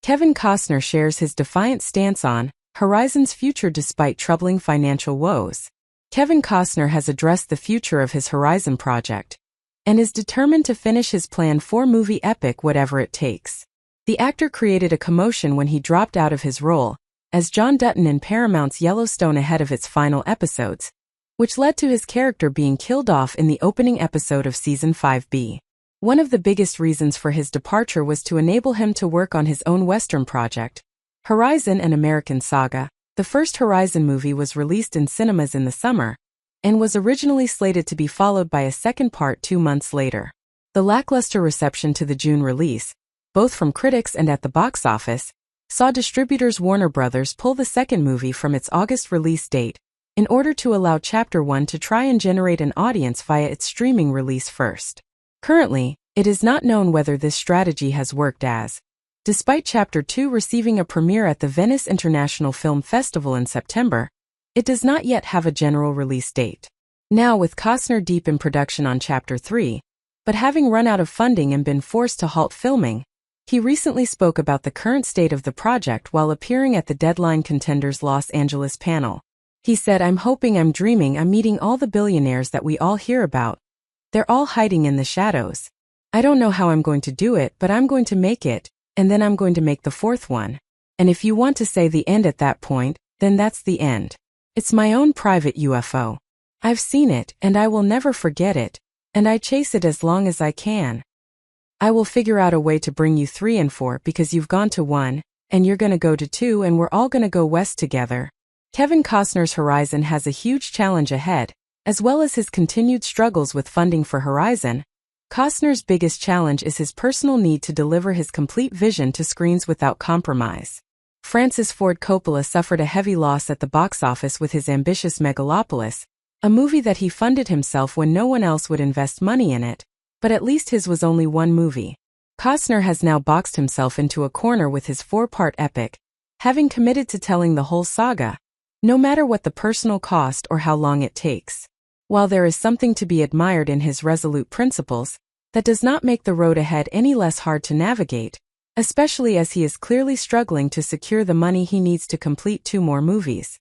Kevin Costner shares his defiant stance on Horizon's future despite troubling financial woes. Kevin Costner has addressed the future of his Horizon project and is determined to finish his planned 4-movie epic whatever it takes. The actor created a commotion when he dropped out of his role as John Dutton in Paramount's Yellowstone ahead of its final episodes, which led to his character being killed off in the opening episode of Season 5B. One of the biggest reasons for his departure was to enable him to work on his own Western project, Horizon: An American Saga. The first Horizon movie was released in cinemas in the summer, and was originally slated to be followed by a second part 2 months later. The lackluster reception to the June release, both from critics and at the box office, saw distributors Warner Bros. Pull the second movie from its August release date in order to allow Chapter 1 to try and generate an audience via its streaming release first. Currently, it is not known whether this strategy has worked as, despite Chapter 2 receiving a premiere at the Venice International Film Festival in September, it does not yet have a general release date. Now, with Costner deep in production on Chapter 3, but having run out of funding and been forced to halt filming, he recently spoke about the current state of the project while appearing at the Deadline Contenders Los Angeles panel. He said, "I'm hoping, I'm dreaming, I'm meeting all the billionaires that we all hear about. They're all hiding in the shadows. I don't know how I'm going to do it, but I'm going to make it, and then I'm going to make the 4th one. And if you want to say the end at that point, then that's the end. It's my own private UFO. I've seen it, and I will never forget it, and I chase it as long as I can. I will figure out a way to bring you 3 and 4 because you've gone to 1, and you're gonna go to 2, and we're all gonna go west together." Kevin Costner's Horizon has a huge challenge ahead, as well as his continued struggles with funding for Horizon. Costner's biggest challenge is his personal need to deliver his complete vision to screens without compromise. Francis Ford Coppola suffered a heavy loss at the box office with his ambitious Megalopolis, a movie that he funded himself when no one else would invest money in it, but at least his was only one movie. Costner has now boxed himself into a corner with his 4-part epic, having committed to telling the whole saga, no matter what the personal cost or how long it takes. While there is something to be admired in his resolute principles, that does not make the road ahead any less hard to navigate, especially as he is clearly struggling to secure the money he needs to complete 2 more movies.